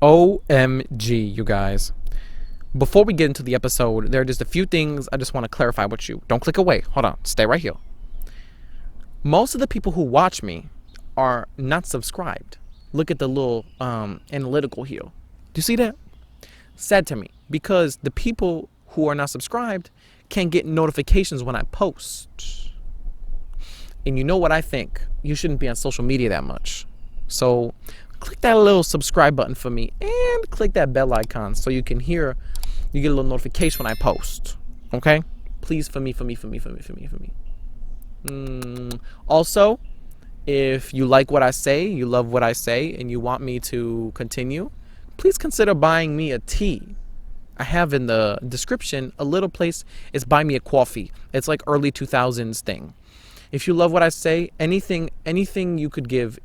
OMG, you guys. Before we get into the episode, there are just a few things I just want to clarify with you. Don't click away. Hold on. Stay right here. Most of the people who watch me are not subscribed. Look at the little analytical here. Do you see that? Sad to me because the people who are not subscribed can get notifications when I post. And you know what I think? You shouldn't be on social media that much. So click that little subscribe button for me and click that bell icon so you get a little notification when I post. Okay? Please, for me. Also, if you like what I say, you love what I say, and you want me to continue, please consider buying me a tea. I have in the description a little place. It's Buy Me a Coffee. It's like early 2000s thing. If you love what I say, anything you could give,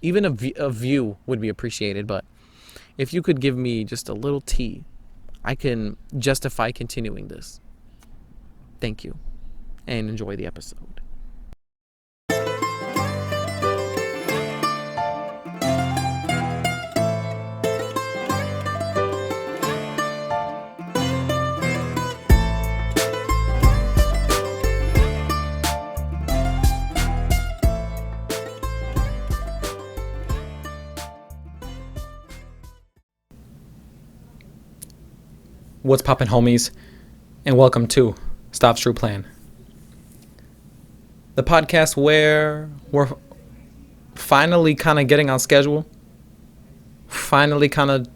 even a view would be appreciated. But if you could give me just a little tea, I can justify continuing this. Thank you, and enjoy the episode. What's poppin', homies, and welcome to Stav's True Plan, the podcast where we're finally kind of getting on schedule, finally kind of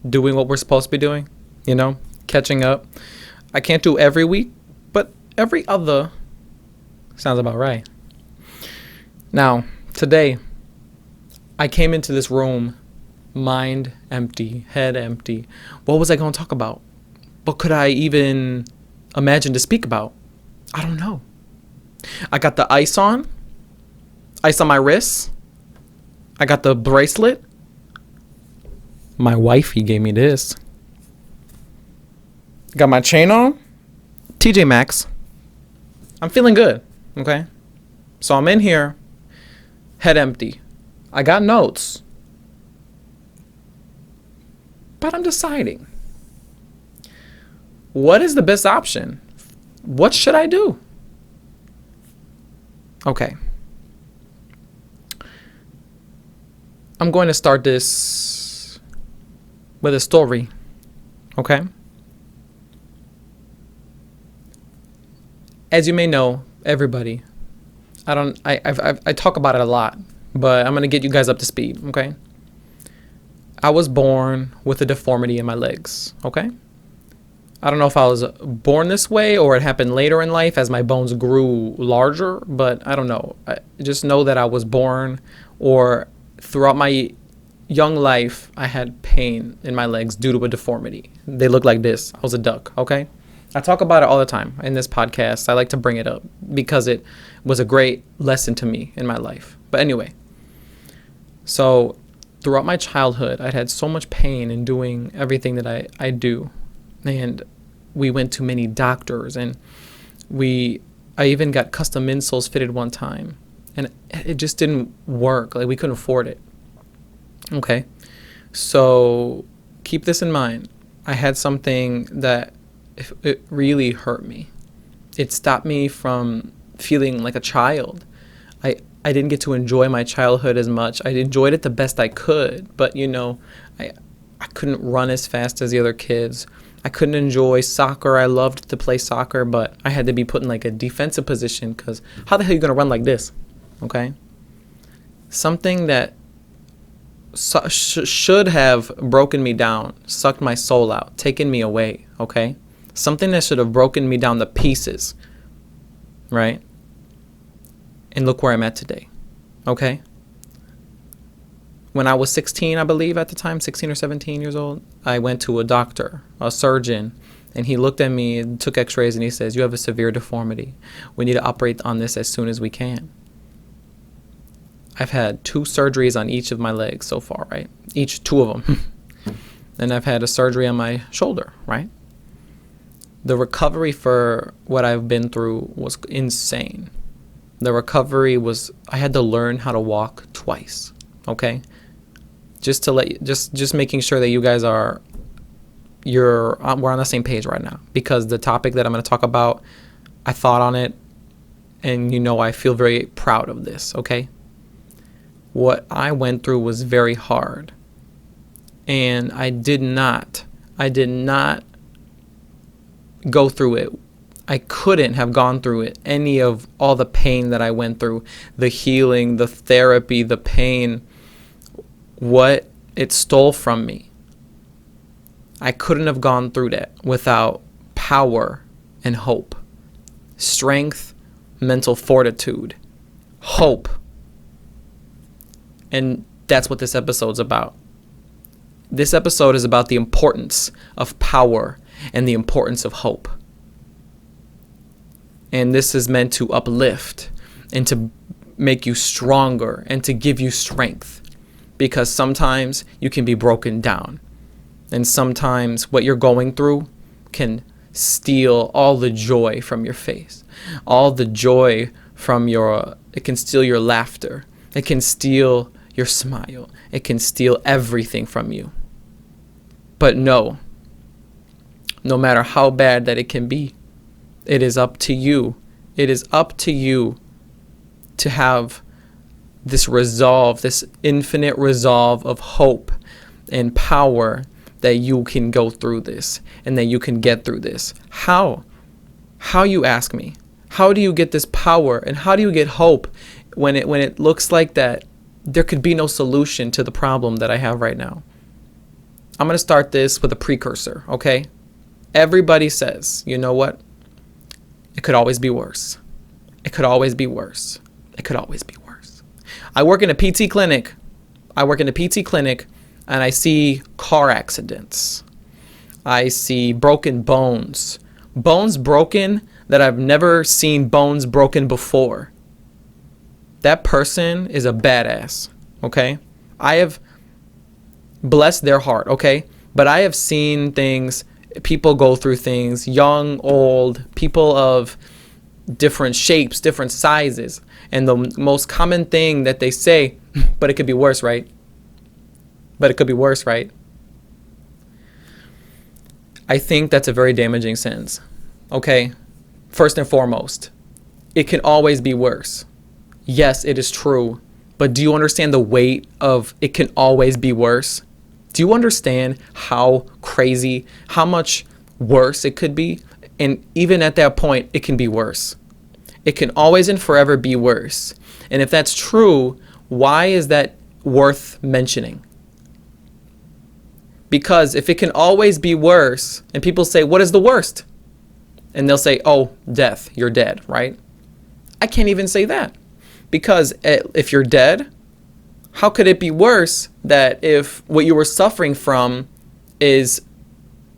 doing what we're supposed to be doing, catching up. I can't do every week, but every other sounds about right. Now, today, I came into this room, mind empty, head empty. What was I going to talk about? What could I even imagine to speak about? I don't know. I got the ice on my wrist. I got the bracelet. My wifey gave me this. Got my chain on. TJ Maxx. I'm feeling good, okay? So I'm in here, head empty. I got notes, but I'm deciding. What is the best option? What should I do? Okay. I'm going to start this with a story. Okay? As you may know, everybody, I talk about it a lot, but I'm going to get you guys up to speed, okay? I was born with a deformity in my legs, okay? I don't know if I was born this way or it happened later in life as my bones grew larger, but I don't know. I just know that I was born, or throughout my young life, I had pain in my legs due to a deformity. They look like this. I was a duck, okay? I talk about it all the time in this podcast. I like to bring it up because it was a great lesson to me in my life. But anyway, so throughout my childhood, I'd had so much pain in doing everything that I do. And we went to many doctors, and I even got custom insoles fitted one time, and it just didn't work. Like, we couldn't afford it. Okay. So keep this in mind. I had something that it really hurt me. It stopped me from feeling like a child. I didn't get to enjoy my childhood as much. I enjoyed it the best I could, but I couldn't run as fast as the other kids. I couldn't enjoy soccer. I loved to play soccer, but I had to be put in like a defensive position because how the hell are you going to run like this? Okay? Something that should have broken me down, sucked my soul out, taken me away, okay? Something that should have broken me down to pieces, right? And look where I'm at today, okay? When I was 16, I believe at the time, 16 or 17 years old, I went to a doctor, a surgeon, and he looked at me and took x-rays and he says, "You have a severe deformity. We need to operate on this as soon as we can." I've had 2 surgeries on each of my legs so far, right? Two of them. And I've had a surgery on my shoulder, right? The recovery for what I've been through was insane. The recovery was, I had to learn how to walk twice, okay? just to just making sure that you guys are we're on the same page right now, because the topic that I'm going to talk about, I thought on it, and I feel very proud of this. Okay, what I went through was very hard, and I did not go through it. I couldn't have gone through it, any of all the pain that I went through, the healing, the therapy, the pain, what it stole from me. I couldn't have gone through that without power and hope, strength, mental fortitude, hope. And that's what this episode's about. This episode is about the importance of power and the importance of hope. And this is meant to uplift and to make you stronger and to give you strength, because sometimes you can be broken down. And sometimes what you're going through can steal all the joy from your face, all the joy from it can steal your laughter. It can steal your smile. It can steal everything from you. But no matter how bad that it can be, it is up to you. It is up to you to have this resolve, this infinite resolve of hope and power, that you can go through this and that you can get through this. How? How, you ask me? How do you get this power and how do you get hope when it looks like that there could be no solution to the problem that I have right now? I'm going to start this with a precursor, okay? Everybody says, you know what? It could always be worse. It could always be worse. It could always be worse. I work in a PT clinic. And I see car accidents. I see broken bones. Bones broken that I've never seen bones broken before. That person is a badass, okay? I have blessed their heart, okay? But I have seen things, people go through things, young, old, people of different shapes, different sizes. And the most common thing that they say, but it could be worse, right? But it could be worse, right? I think that's a very damaging sentence. Okay, first and foremost, it can always be worse. Yes, it is true. But do you understand the weight of it can always be worse? Do you understand how crazy, how much worse it could be? And even at that point, it can be worse. It can always and forever be worse. And if that's true, why is that worth mentioning? Because if it can always be worse, and people say, what is the worst? And they'll say, oh, death, you're dead, right? I can't even say that. Because if you're dead, how could it be worse that if what you were suffering from is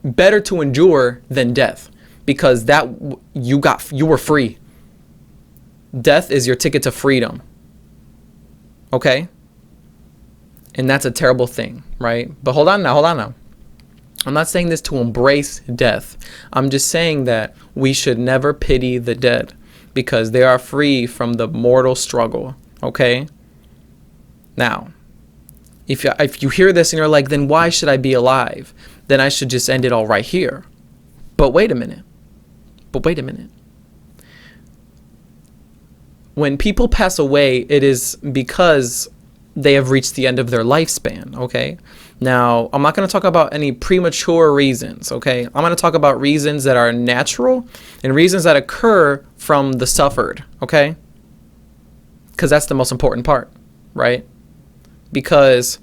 better to endure than death? Because that you were free. Death is your ticket to freedom. Okay? And that's a terrible thing, right? But hold on now. I'm not saying this to embrace death. I'm just saying that we should never pity the dead because they are free from the mortal struggle, okay? Now, if you hear this and you're like, then why should I be alive? Then I should just end it all right here. But wait a minute. When people pass away, it is because they have reached the end of their lifespan, okay? Now, I'm not going to talk about any premature reasons, okay? I'm going to talk about reasons that are natural and reasons that occur from the suffered, okay? Because that's the most important part, right? Because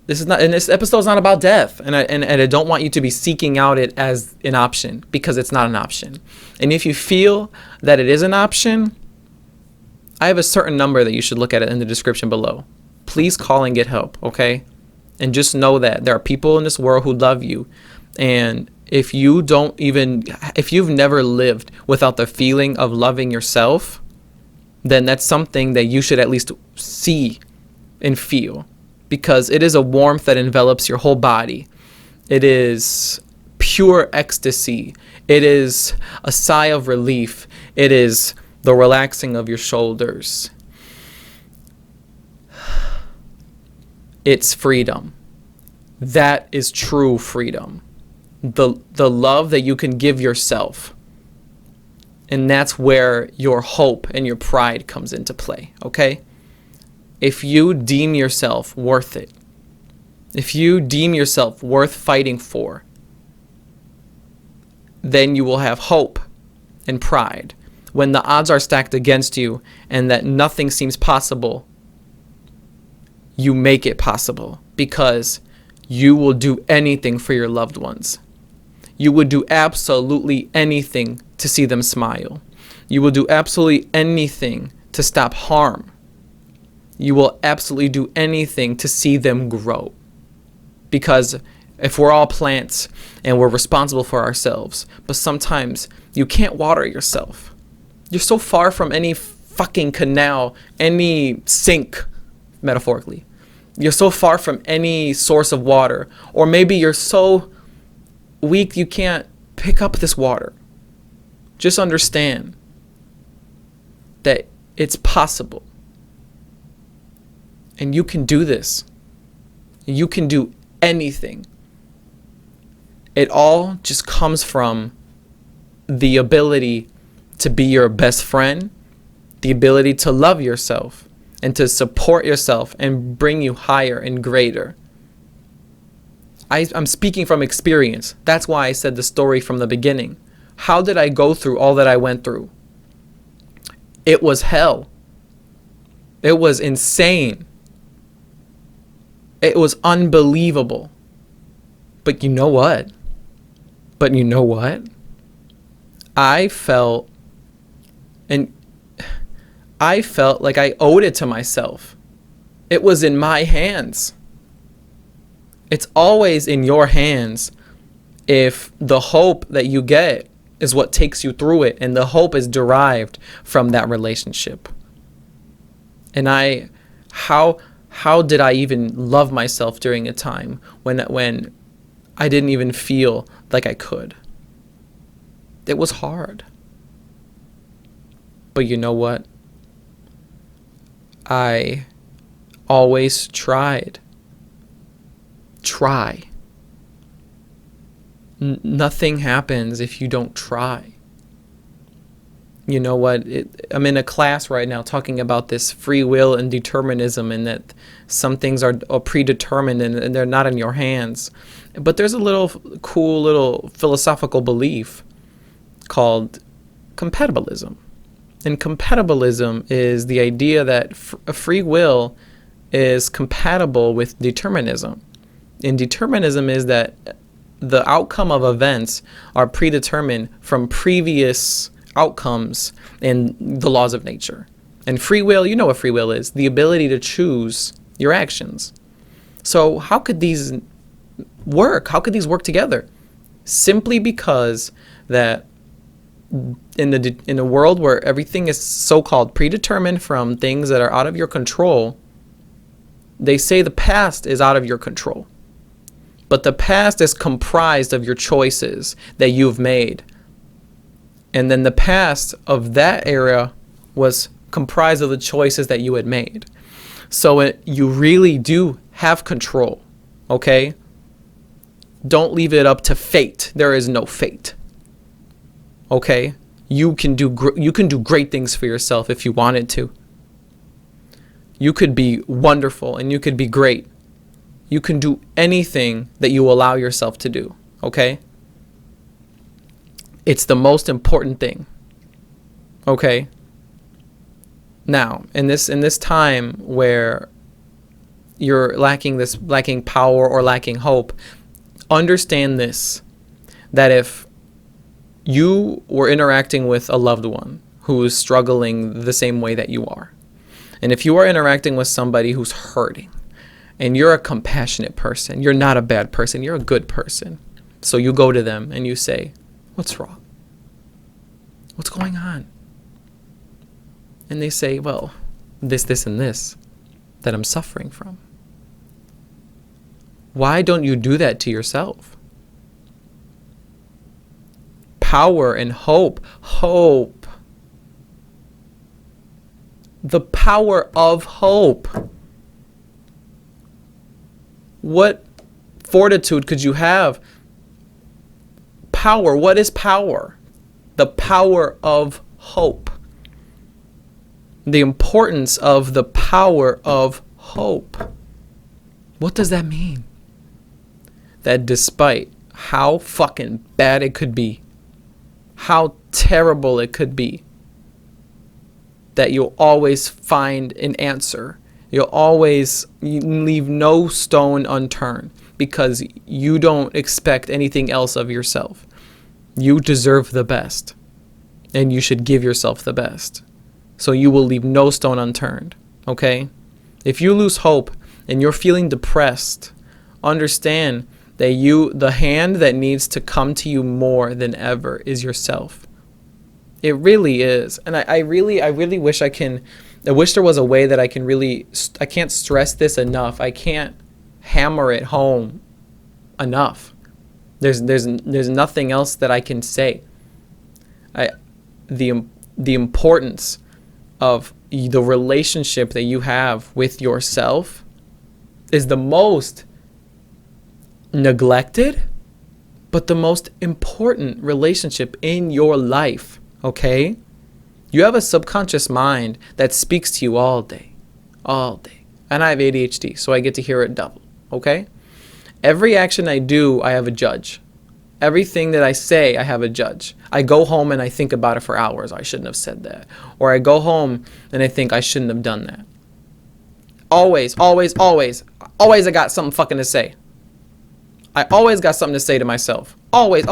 this episode is not about death, and I don't want you to be seeking out it as an option, because it's not an option. And if you feel that it is an option, I have a certain number that you should look at it in the description below. Please call and get help, okay? And just know that there are people in this world who love you. And if you've never lived without the feeling of loving yourself, then that's something that you should at least see and feel. Because it is a warmth that envelops your whole body. It is pure ecstasy. It is a sigh of relief. It is the relaxing of your shoulders. it's freedom. That is true freedom. The love that you can give yourself. And that's where your hope and your pride comes into play, okay? If you deem yourself worth it, if you deem yourself worth fighting for, then you will have hope and pride. When the odds are stacked against you and that nothing seems possible, you make it possible because you will do anything for your loved ones. You would do absolutely anything to see them smile. You will do absolutely anything to stop harm. You will absolutely do anything to see them grow. Because if we're all plants and we're responsible for ourselves, but sometimes you can't water yourself. You're so far from any fucking canal, any sink, metaphorically. You're so far from any source of water. Or maybe you're so weak you can't pick up this water. Just understand that it's possible. And you can do this. You can do anything. It all just comes from the ability to be your best friend, the ability to love yourself and to support yourself and bring you higher and greater. I'm speaking from experience. That's why I said the story from the beginning. How did I go through all that I went through? It was hell. It was insane. It was unbelievable. But you know what? I felt like I owed it to myself. It was in my hands. It's always in your hands if the hope that you get is what takes you through it, and the hope is derived from that relationship. And how did I even love myself during a time when I didn't even feel like I could? It was hard. But you know what? I always tried. Try. Nothing happens if you don't try. You know what? I'm in a class right now talking about this free will and determinism, and that some things are predetermined and they're not in your hands. But there's a cool little philosophical belief called compatibilism. And compatibilism is the idea that free will is compatible with determinism. And determinism is that the outcome of events are predetermined from previous outcomes in the laws of nature. And free will, you know what free will is, the ability to choose your actions. So how could these work? How could these work together? Simply because that in a world where everything is so-called predetermined from things that are out of your control, they say the past is out of your control. But the past is comprised of your choices that you've made. And then the past of that era was comprised of the choices that you had made. So you really do have control, okay? Don't leave it up to fate. There is no fate. Okay? You can do great things for yourself if you wanted to. You could be wonderful and you could be great. You can do anything that you allow yourself to do, okay? It's the most important thing. Okay? Now, in this time where you're lacking power or lacking hope, understand this, that if you were interacting with a loved one who is struggling the same way that you are, and if you are interacting with somebody who's hurting, and you're a compassionate person, you're not a bad person, you're a good person. So you go to them and you say, "What's wrong? What's going on?" And they say, "Well, this, and this that I'm suffering from." Why don't you do that to yourself? Power and hope. Hope. The power of hope. what fortitude could you have? Power. What is power? The power of hope. The importance of the power of hope. What does that mean? That despite how fucking bad it could be, how terrible it could be, that you'll always find an answer. You leave no stone unturned because you don't expect anything else of yourself. You deserve the best, and you should give yourself the best. So you will leave no stone unturned, okay? If you lose hope and you're feeling depressed, understand that the hand that needs to come to you more than ever is yourself. It really is. And I really wish I wish there was a way that I can't stress this enough. I can't hammer it home enough. There's nothing else that I can say. The importance of the relationship that you have with yourself is the most neglected, but the most important relationship in your life, okay? You have a subconscious mind that speaks to you all day. And I have ADHD, so I get to hear it double, okay? Every action I do, I have a judge. Everything that I say, I have a judge. I go home and I think about it for hours. I shouldn't have said that. Or I go home and I think I shouldn't have done that. Always I got something fucking to say. I always got something to say to myself. Always.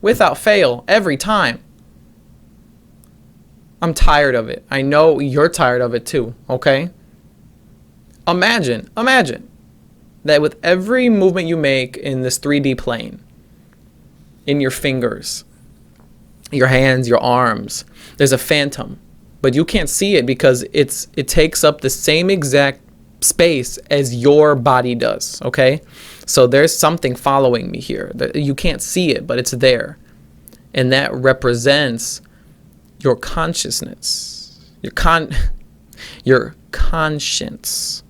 Without fail, every time. I'm tired of it. I know you're tired of it too, okay? Imagine that with every movement you make in this 3D plane, in your fingers, your hands, your arms, there's a phantom, but you can't see it because it takes up the same exact space as your body does, okay? So there's something following me here. You can't see it, but it's there. And that represents your consciousness, your conscience.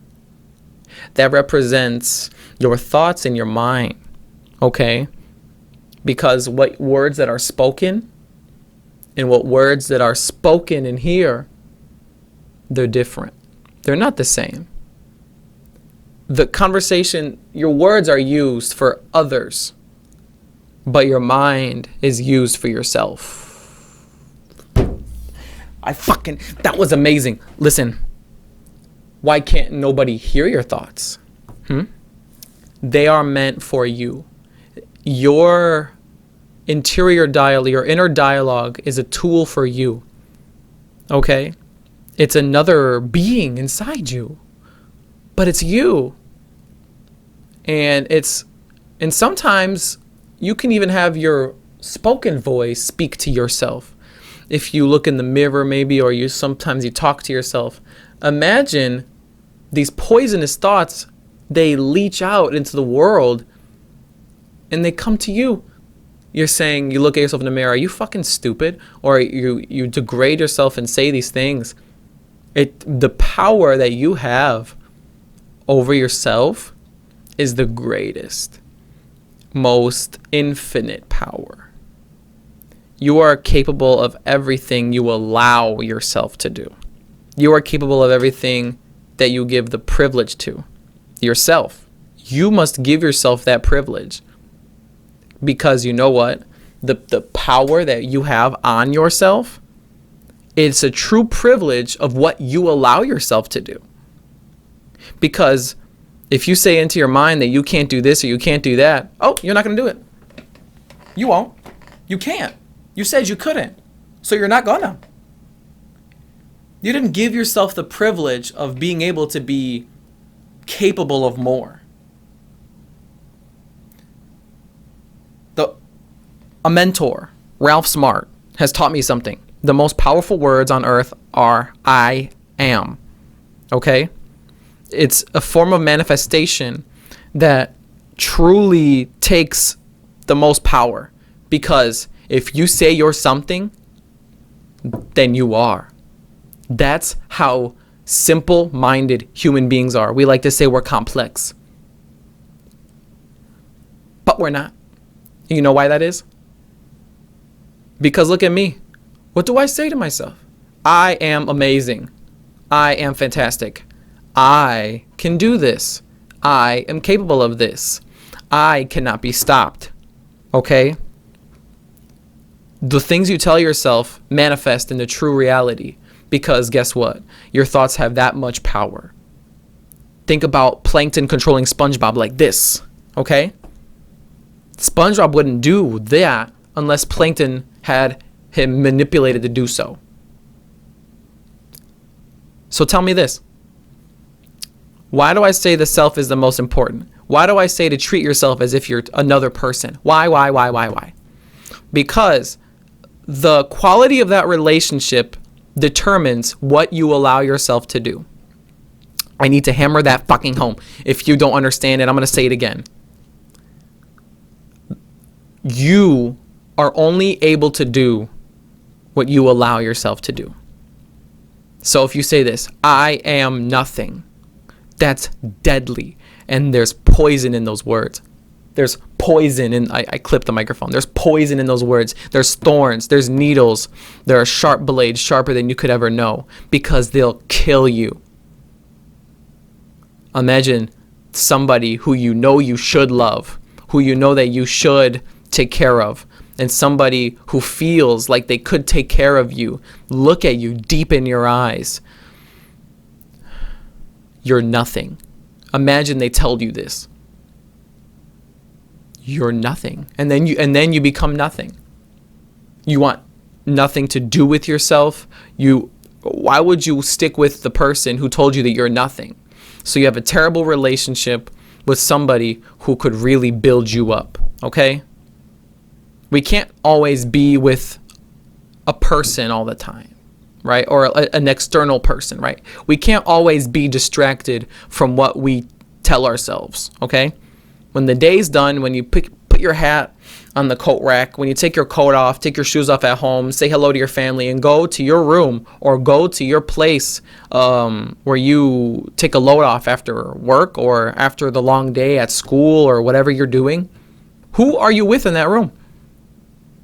That represents your thoughts and your mind, okay? Because what words that are spoken and what words that are spoken in here, they're different. They're not the same. The conversation, your words are used for others, but your mind is used for yourself. That was amazing. Listen, why can't nobody hear your thoughts? They are meant for you. Your inner dialogue is a tool for you. Okay? It's another being inside you. But it's you. And sometimes you can even have your spoken voice speak to yourself. If you look in the mirror maybe, or sometimes you talk to yourself, imagine these poisonous thoughts, they leach out into the world and they come to you. You look at yourself in the mirror, are you fucking stupid? Or you degrade yourself and say these things. The power that you have over yourself is the greatest, most infinite power. You are capable of everything you allow yourself to do. You are capable of everything that you give the privilege to yourself. You must give yourself that privilege, because you know what? The power that you have on yourself, it's a true privilege of what you allow yourself to do. Because if you say into your mind that you can't do this or you can't do that, you're not going to do it. You won't. You can't. You said you couldn't. So you're not gonna. You didn't give yourself the privilege of being able to be capable of more. A mentor, Ralph Smart, has taught me something. The most powerful words on earth are I am. Okay? It's a form of manifestation that truly takes the most power, because if you say you're something, then you are. That's how simple-minded human beings are. We like to say we're complex. but we're not. You know why that is? Because look at me. What do I say to myself? I am amazing. I am fantastic. I can do this. I am capable of this. I cannot be stopped. Okay? The things you tell yourself manifest into true reality, because guess what? Your thoughts have that much power. Think about Plankton controlling SpongeBob like this, okay? SpongeBob wouldn't do that unless Plankton had him manipulated to do so. So tell me this. Why do I say the self is the most important? Why do I say to treat yourself as if you're another person? Why? Because the quality of that relationship determines what you allow yourself to do. I need to hammer that fucking home. If you don't understand it, I'm going to say it again. You are only able to do what you allow yourself to do. So if you say this, I am nothing, that's deadly. And there's poison in those words. There's poison in, I clipped the microphone. There's poison in those words. There's thorns, there's needles. There are sharp blades, sharper than you could ever know, because they'll kill you. Imagine somebody who you know you should love, who you know that you should take care of, and somebody who feels like they could take care of you, look at you deep in your eyes. You're nothing. Imagine they told you this. You're nothing. And then you become nothing. You want nothing to do with yourself. Why would you stick with the person who told you that you're nothing? So you have a terrible relationship with somebody who could really build you up, okay? We can't always be with a person all the time, right? Or an external person, right? We can't always be distracted from what we tell ourselves, okay? When the day's done, when you put your hat on the coat rack, when you take your coat off, take your shoes off at home, say hello to your family, and go to your room or go to your place where you take a load off after work or after the long day at school or whatever you're doing, who are you with in that room?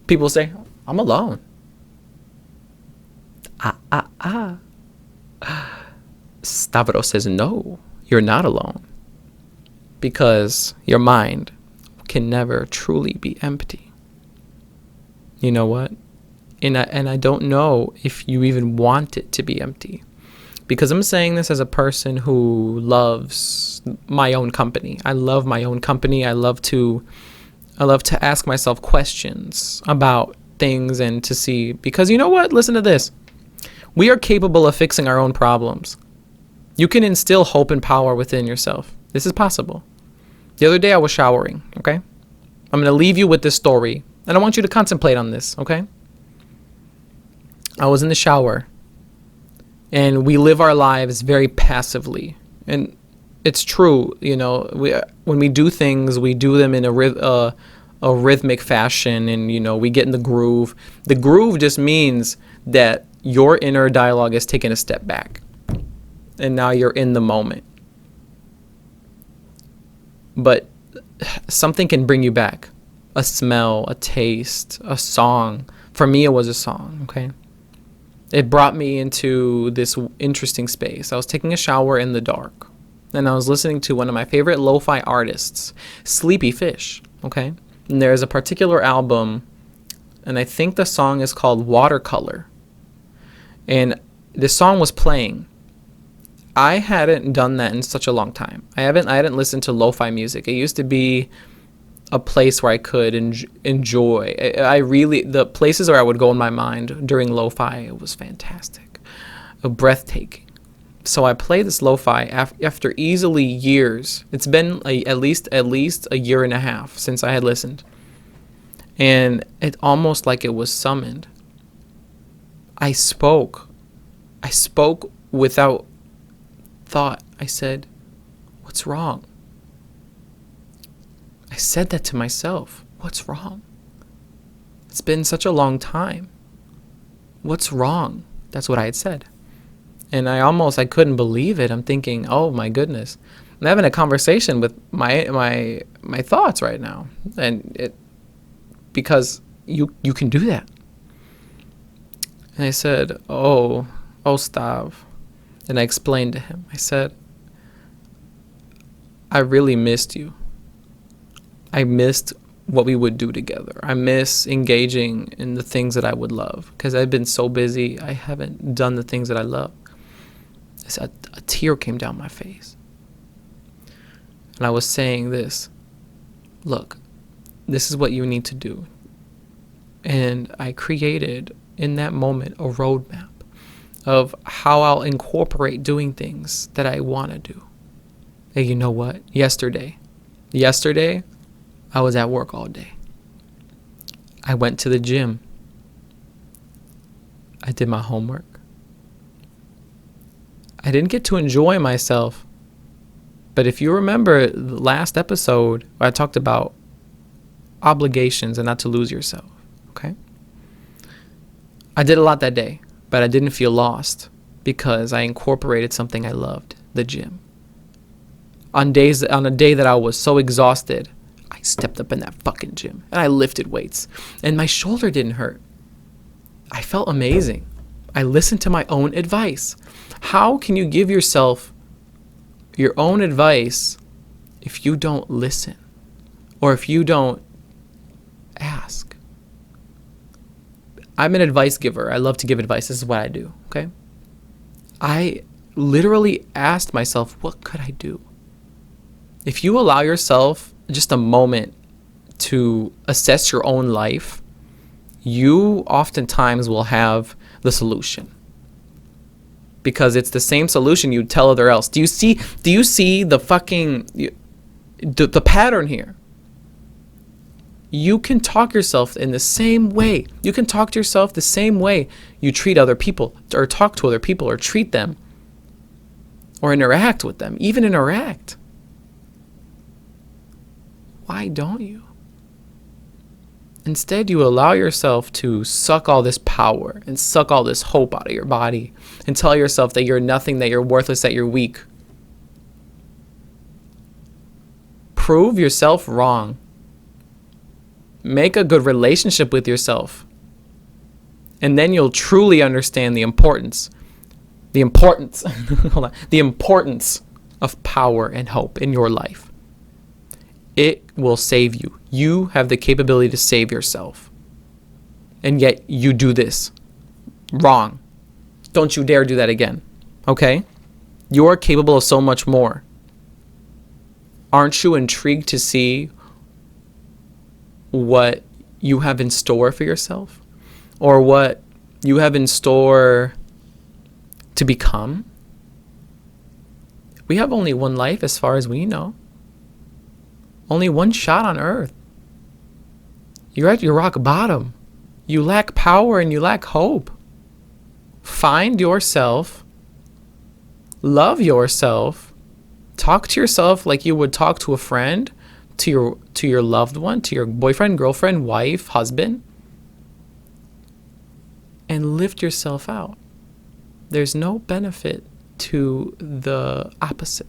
People say, I'm alone. Stavros says, no, you're not alone. Because your mind can never truly be empty. You know what? And I don't know if you even want it to be empty. Because I'm saying this as a person who loves my own company. I love my own company. I love to ask myself questions about things and to see, because you know what? Listen to this. We are capable of fixing our own problems. You can instill hope and power within yourself. This is possible. The other day I was showering, okay? I'm going to leave you with this story, and I want you to contemplate on this, okay? I was in the shower, and we live our lives very passively. And it's true, you know, when we do things, we do them in a rhythmic fashion, and, you know, we get in the groove. The groove just means that your inner dialogue is taking a step back, and now you're in the moment. But something can bring you back. A smell, a taste, a song. For me, it was a song, okay? It brought me into this interesting space. I was taking a shower in the dark, and I was listening to one of my favorite lo-fi artists, Sleepy Fish, okay? And there's a particular album, and I think the song is called Watercolor. And the song was playing. I hadn't done that in such a long time. I hadn't listened to lo-fi music. It used to be a place where I could enjoy. The places where I would go in my mind during lo-fi, it was fantastic, breathtaking. So I played this lo-fi after easily years. It's been at least a year and a half since I had listened, and it almost like it was summoned. I spoke without thought. I said, what's wrong? I said that to myself. What's wrong? It's been such a long time. What's wrong? That's what I had said. And I couldn't believe it. I'm thinking, oh my goodness. I'm having a conversation with my thoughts right now, and it because you can do that. And I said, oh, Stav. And I explained to him. I said, I really missed you. I missed what we would do together. I miss engaging in the things that I would love because I've been so busy. I haven't done the things that I love. A tear came down my face. And I was saying this, look, this is what you need to do. And I created in that moment a roadmap of how I'll incorporate doing things that I want to do. And you know what? Yesterday, I was at work all day. I went to the gym. I did my homework. I didn't get to enjoy myself. But if you remember the last episode, I talked about obligations and not to lose yourself. Okay? I did a lot that day, but I didn't feel lost because I incorporated something I loved, the gym. On a day that I was so exhausted, I stepped up in that fucking gym and I lifted weights and my shoulder didn't hurt. I felt amazing. I listened to my own advice. How can you give yourself your own advice if you don't listen or if you don't ask? I'm an advice giver. I love to give advice. This is what I do, okay? I literally asked myself, what could I do? If you allow yourself just a moment to assess your own life, you oftentimes will have the solution. Because it's the same solution you tell other else. Do you see the fucking the pattern here? You can talk yourself in the same way. You can talk to yourself the same way you treat other people or talk to other people or treat them or interact with them, even interact. Why don't you? Instead, you allow yourself to suck all this power and suck all this hope out of your body and tell yourself that you're nothing, that you're worthless, that you're weak. Prove yourself wrong. Make a good relationship with yourself. And then you'll truly understand the importance hold on, the importance of power and hope in your life. It will save you. You have the capability to save yourself. And yet you do this wrong. Don't you dare do that again. Okay? You are capable of so much more. Aren't you intrigued to see what you have in store for yourself? Or what you have in store to become? We have only one life as far as we know. Only one shot on earth. You're at your rock bottom. You lack power and you lack hope. Find yourself. Love yourself. Talk to yourself like you would talk to a friend, to your loved one, to your boyfriend, girlfriend, wife, husband. And lift yourself out. There's no benefit to the opposite.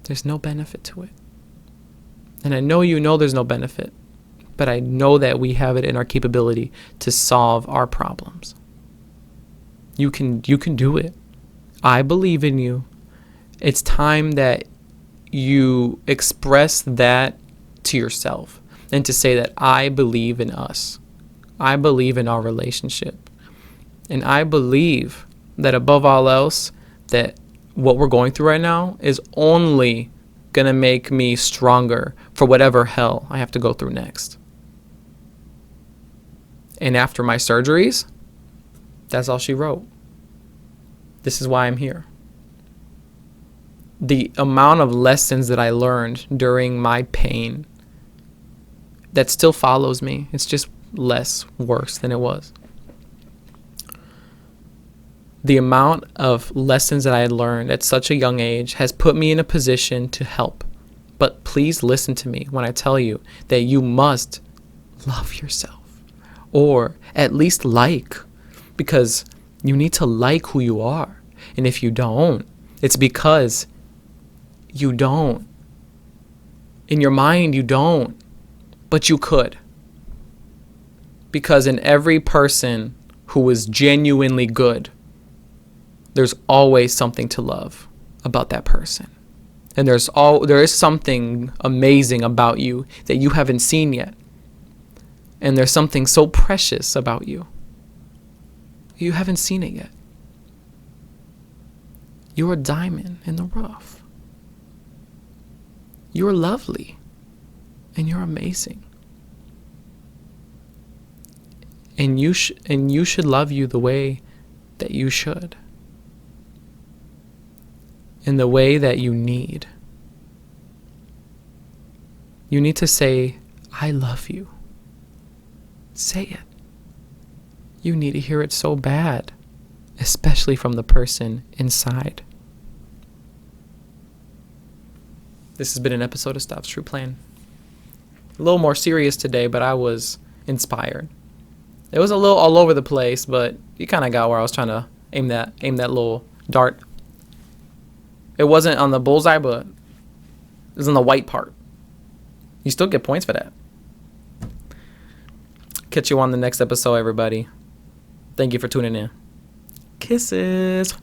There's no benefit to it. And I know you know there's no benefit, but I know that we have it in our capability to solve our problems. You can do it. I believe in you. It's time that you express that to yourself and to say that I believe in us. I believe in our relationship. And I believe that above all else, that what we're going through right now is only gonna make me stronger for whatever hell I have to go through next. And after my surgeries, that's all she wrote. This is why I'm here. The amount of lessons that I learned during my pain that still follows me, it's just less worse than it was. The amount of lessons that I had learned at such a young age has put me in a position to help. But please listen to me when I tell you that you must love yourself, or at least because you need to like who you are. And if you don't, it's because You don't. In your mind, you don't. But you could. Because in every person who is genuinely good, there's always something to love about that person. And there is something amazing about you that you haven't seen yet. And there's something so precious about you. You haven't seen it yet. You're a diamond in the rough. You're lovely. And you're amazing. And you should love you the way that you should. In the way that you need. You need to say, I love you. Say it. You need to hear it so bad, especially from the person inside. This has been an episode of Stav's True Plan. A little more serious today, but I was inspired. It was a little all over the place, but you kind of got where I was trying to aim that little dart. It wasn't on the bullseye, but it was on the white part. You still get points for that. Catch you on the next episode, everybody. Thank you for tuning in. Kisses.